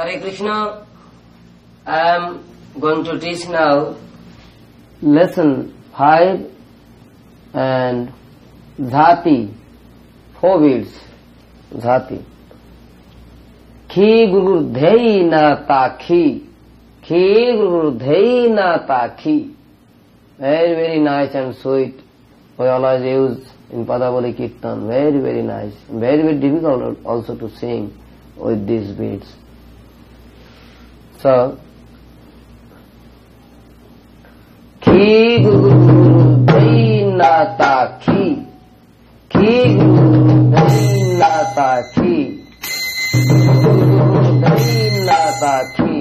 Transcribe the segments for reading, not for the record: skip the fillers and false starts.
Hare Krishna. I am going to teach now lesson 5 and Dhati, 4 words. Dhati. Khi guru dhei na takhi. Khi guru dhei na takhi. Very, very nice and sweet. We always use in Padavali Kirtan. Very, very nice. Very, very difficult also to sing with these beats. So, Khi guru dhei na takhi. Khi guru dhei na takhi. Dhei na takhi.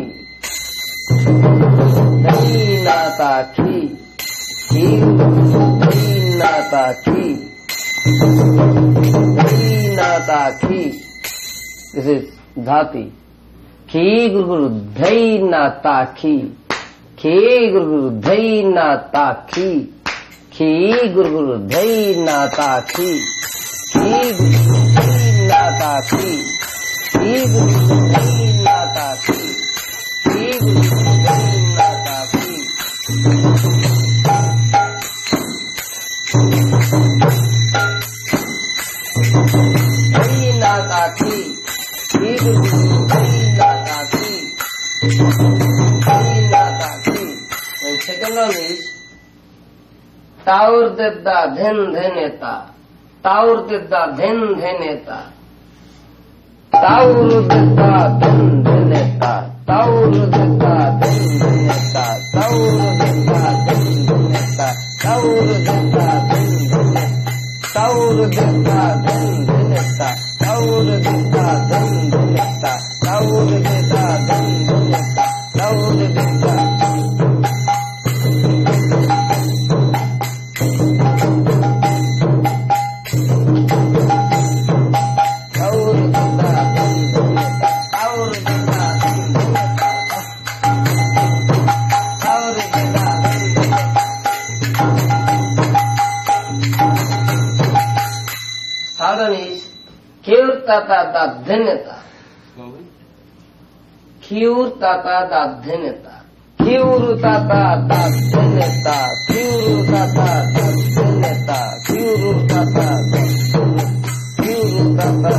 Dhei na takhi. Khi guru dhei na takhi. Dhei na takhi. This is Dhati. Khi guru dhei na takhi. Khi guru dhei na takhi. Khi guru dhei na takhi. Khi guru dhei na takhi. Khi guru dhei na takhi. Khi guru dhei na takhi. Dhei na takhi. Khi guru dhei na takhi. Dhei na takhi. And second one is Taur Dedda Dhen Dheneta. Taur Dedda Dhen Dheneta. Taur Dedda Dhen Dheneta. Taur Dedda Dhen Dheneta. Taur Dedda Dhen Dheneta. Taur Dedda Dhen Dheneta. Taur Dedda Dhen Dheneta. Taur Dedda Dhen Dheneta. Taur Dedda Dhen Dheneta. Taur Dedda. Sadhan is Kyurtata Dadheneta. Kyurtata Dadheneta. Kyurtata Dadheneta. Kyurtata Dadheneta. Kyurtata Kyurtata.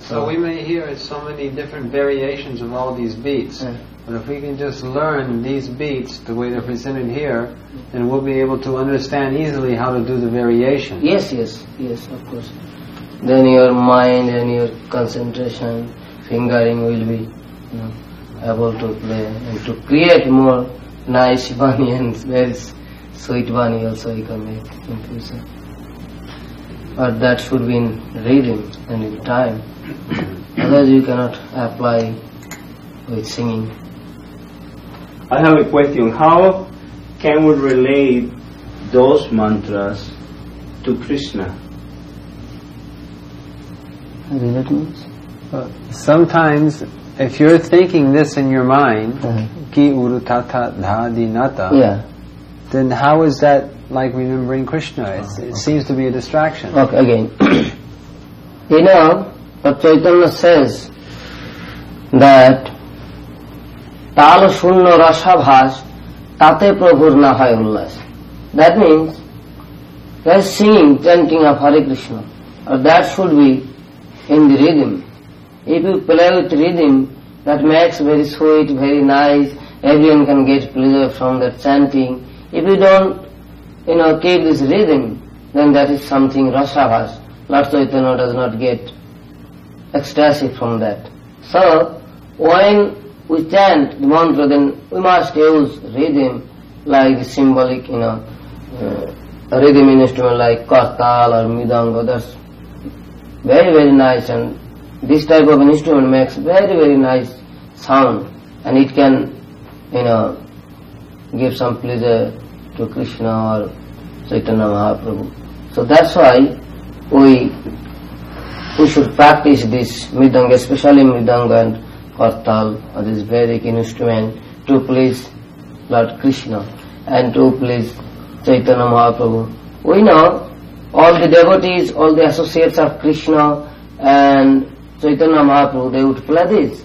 So we may hear so many different variations of all these beats, but if we can just learn these beats the way they're presented here, then we'll be able to understand easily how to do the variation. Yes, of course. Then your mind and your concentration, fingering will be able to play and to create more nice Bani and very sweet Bani also you can make in future. But that should be in rhythm and in time. Otherwise you cannot apply with singing. I have a question. How can we relate those mantras to Krishna? Relate means? Sometimes if you're thinking this in your mind, Ki Uru Tata Dhadi Nata, then how is that like remembering Krishna? It seems to be a distraction. Okay, again. You know, what Chaitanya says that Tala Shunno Rasabhas Tate Prabhur na hoy ullas. That means they are singing, chanting of Hare Krishna. Or that should be in the rhythm. If you play with rhythm, that makes very sweet, very nice, everyone can get pleasure from that chanting. If you don't, keep this rhythm, then that is something rasabhas. Lord Chaitanya does not get ecstasy from that. So, when we chant the mantra, then we must use rhythm like symbolic, rhythm instrument like kartal or mridanga, that's very, very nice, and this type of instrument makes very, very nice sound, and it can, give some pleasure to Krishna or Chaitanya Mahaprabhu. So that's why we should practice this mridanga, especially mridanga and kartal, or this Vedic instrument, to please Lord Krishna and to please Chaitanya Mahaprabhu. We know all the devotees, all the associates of Krishna and Chaitanya Mahaprabhu, they would play this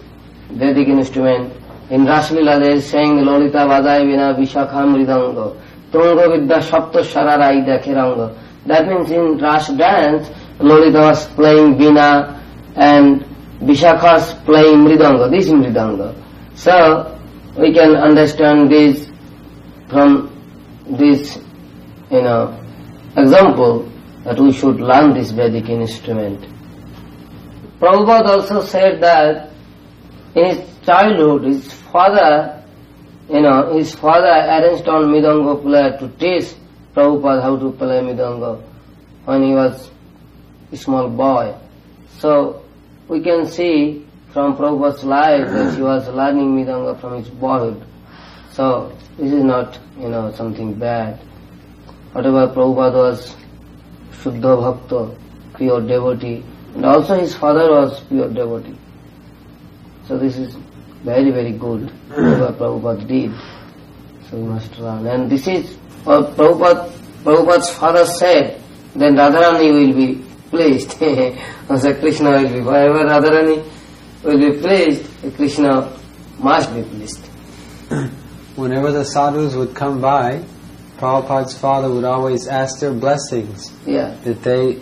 Vedic instrument. In Raslila they sang Lolita Vajay Vina Vishakha Mridanga Tunga Vidya Sapta Sararai Dakhiranga. That means in Ras dance, Lolita was playing Vina and Vishakha was playing Mridanga, this Mridanga. So we can understand this from this, example, that we should learn this Vedic instrument. Prabhupada also said that in his childhood, his father arranged on Mridanga player to teach Prabhupada how to play Mridanga when he was a small boy. So we can see from Prabhupada's life that he was learning Mridanga from his boyhood. So this is not, something bad. Whatever Prabhupada was Shuddha Bhakta, pure devotee, and also his father was pure devotee. So this is very, very good, whatever Prabhupada did. So we must learn. And this is what Prabhupada's father said, then Radharani will be pleased. So Krishna will be, wherever Radharani will be pleased, Krishna must be pleased. Whenever the sadhus would come by, Prabhupada's father would always ask their blessings. Yeah. That they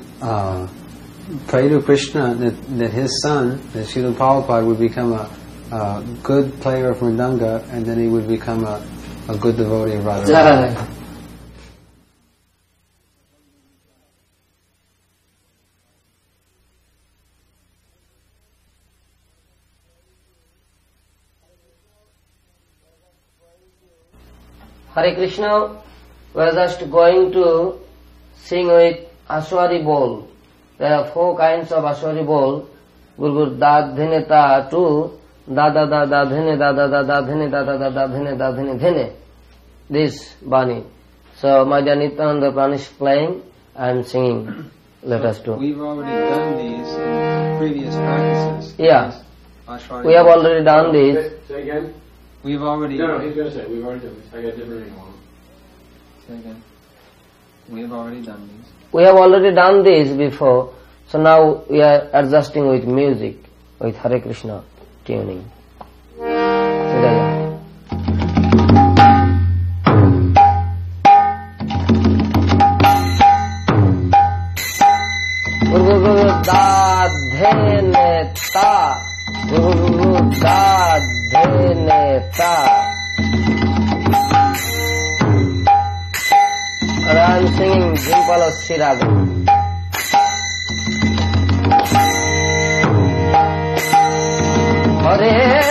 pray to Krishna that his son, that Srila Prabhupada, would become a good player of Mridanga, and then he would become a good devotee of Radharani. Hare Krishna, we are just going to sing with Ashwari Bol. There are 4 kinds of Ashwari Bol. Guru Dad Dhine Ta to Da Da Da Da Dhine Da Da Da Da Dhine Da Da Da Da Dhine Da Dhine Dhine. This Bani. So my dear Nityananda Prabhu is playing and singing. Let us do. We've already done these in previous practices. Yeah. Ashwari We have already done this. Say again? We've already... No, he's going to say, we've already done this. I got different angle. Say again. We've already done these. We have already done this before, so now we are adjusting with music, with Hare Krishna tuning. Guru da dhene ta, Guru da dhene ta. And I am singing Jimpala Siraga. Hare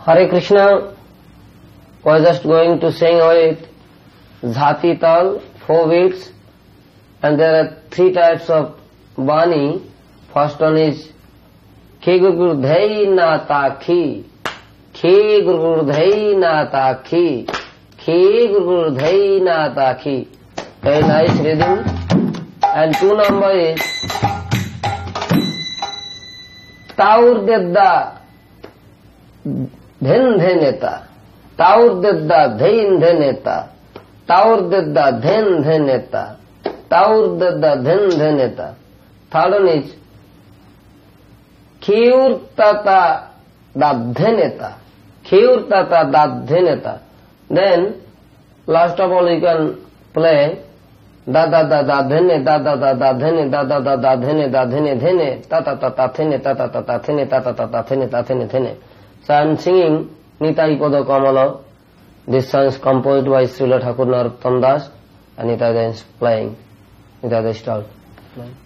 Hare Krishna was just going to sing with Jhati Tal, 4 beats, and there are 3 types of Bani. First one is Ki Guru Dhai Na Ta Khi, Ki Guru Dhai Na Ta Khi, Ki Guru Dhai Na Ta Khi. Very nice rhythm. And 2 number is Taur Dedda Dhen Dheneta, Taur Dedda Dhen Dheneta, Taur Dedda Dhen Dheneta, Taur Dedda Dhen Dheneta. Third one is Khiur Tata Dadheneta, Khiur Tata Dadheneta. Then last of all you can play da da da da dhene da da da da dhene da da da da dhene da dhene dhene ta ta ta ta thene ta ta ta ta thene ta ta ta ta thene ta thene thene. So I am singing Nitai Pada Kamala. This song is composed by Srila Thakur Narottam Das, and Nitai is playing. Nitai start playing.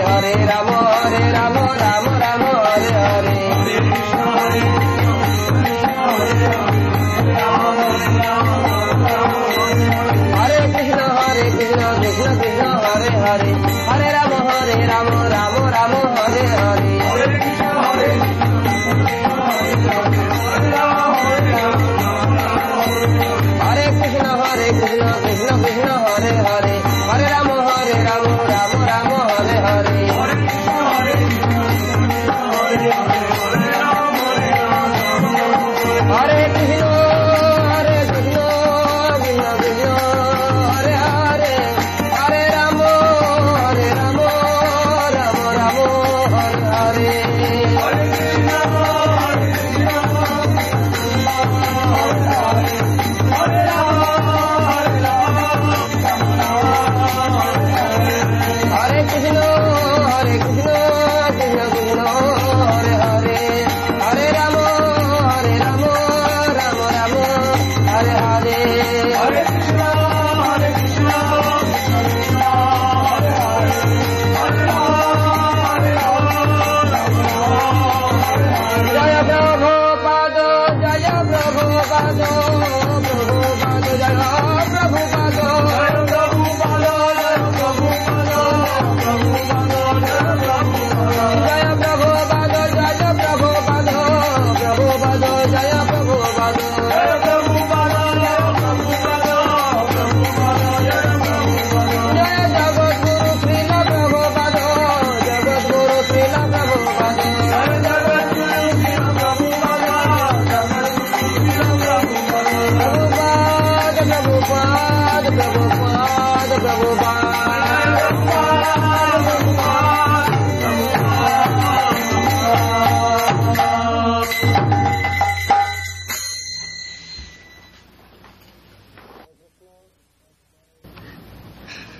Hare Rama, Hare Rama, Rama Rama, Hare Hare.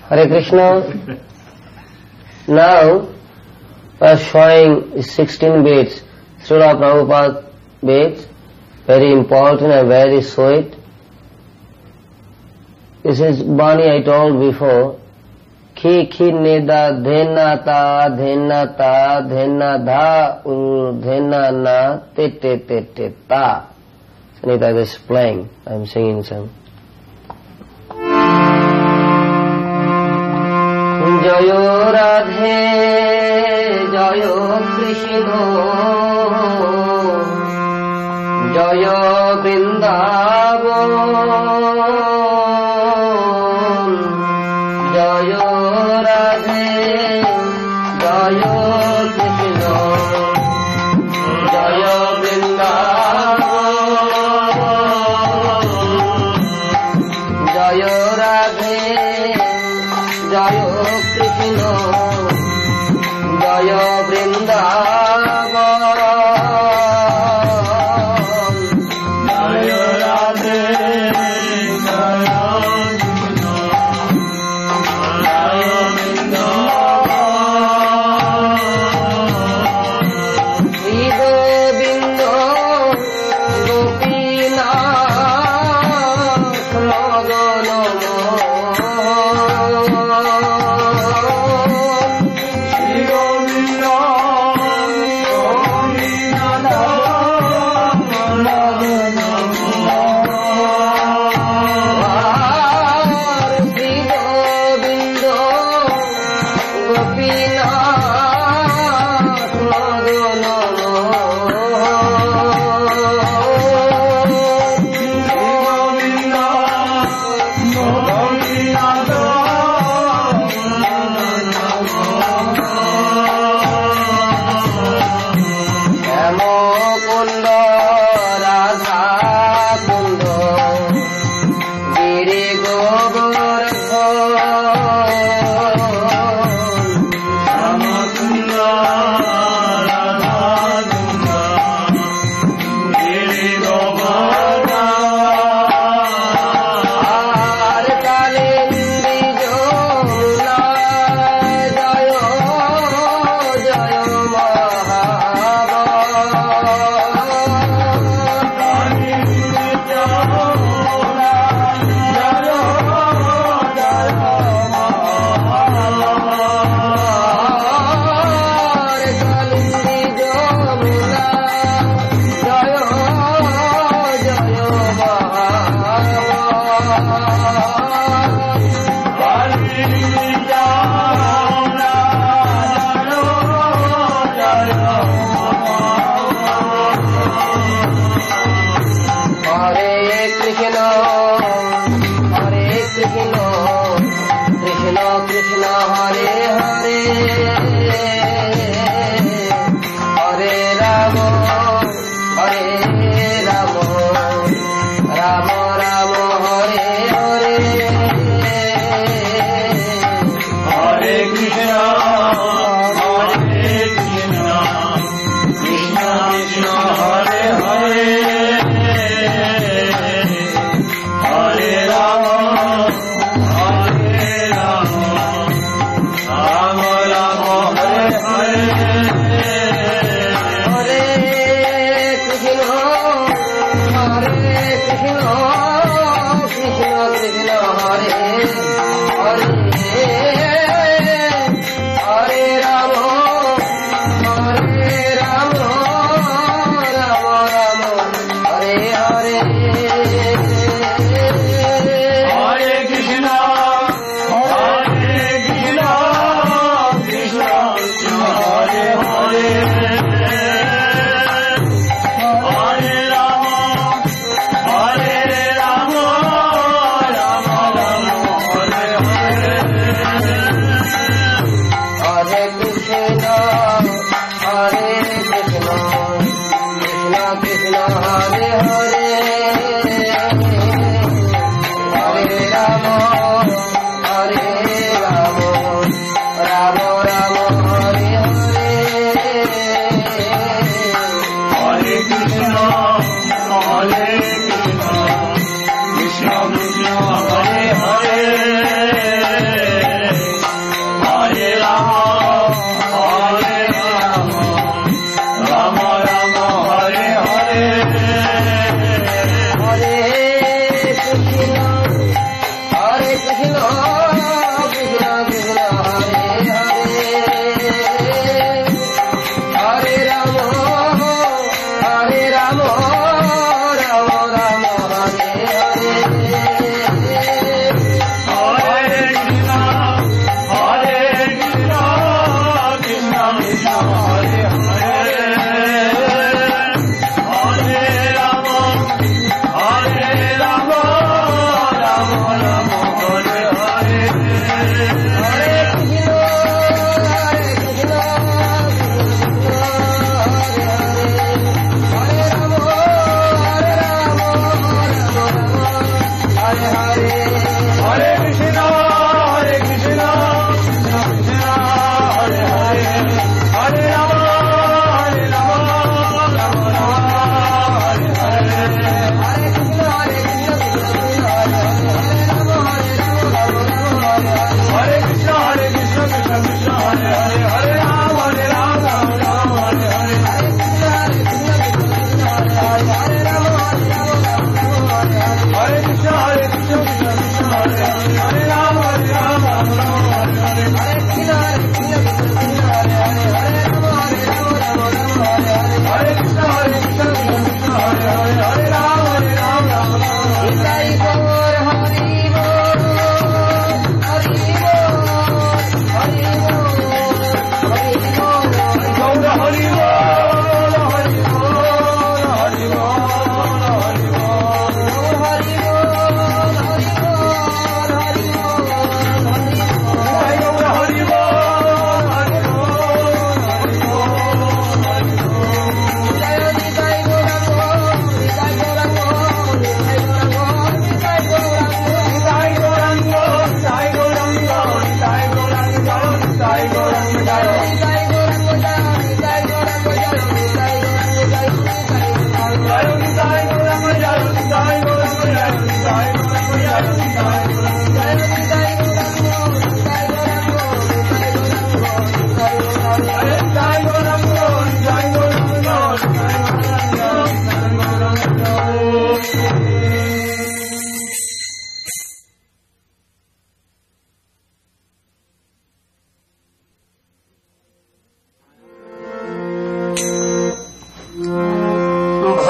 Hare Krishna. Now, we are showing 16 beads, Srila Prabhupada beads, very important and very sweet. This is Bani I told before. Ki ki nida dhena ta dhena ta dhena dha dhena na te te te te ta. Sanita is playing. I am singing some. Jayo Radhe Jayo Krishna Jayo Vrindavan Jayo Radhe Jayo Krishna Jayo Vrindavan Jayo Radhe Jayo Krishna Jayo Vrindavan Jayo Radhe Jayo Krishna Jayo Vrindavan Shri Govinda Gopinath Madana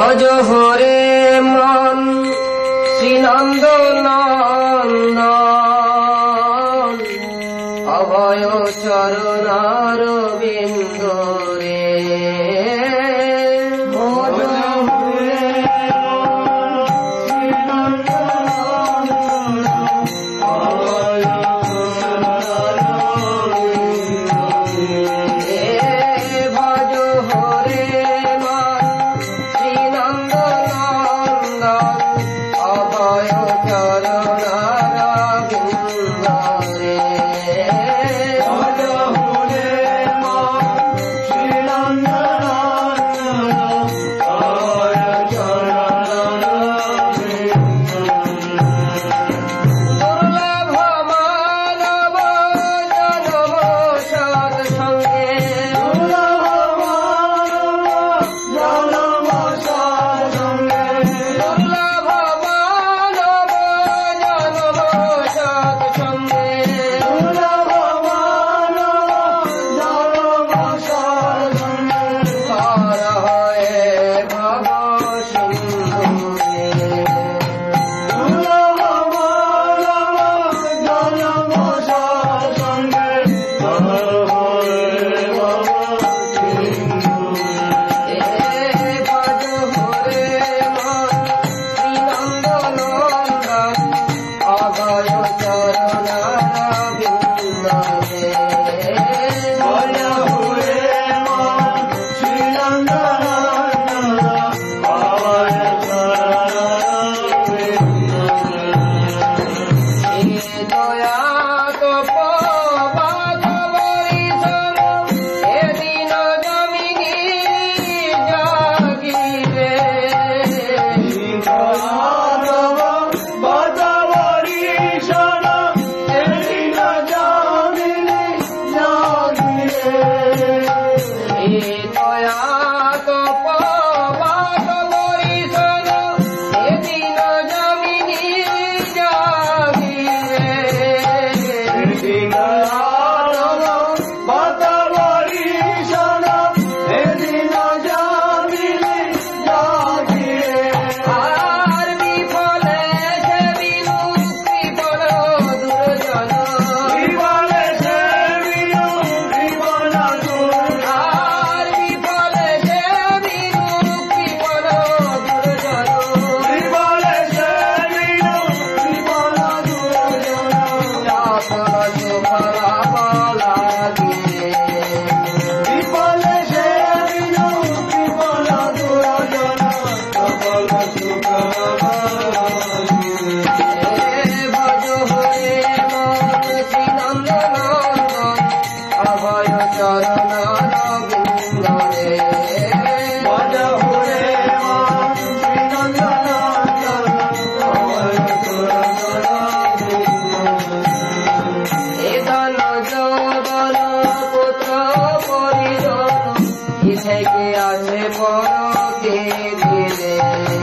ভজ হরে মন শ্রীনন্দ নন্দন অভয় চরণার বিন্দরে থেকে আছে পরকে ঘিরে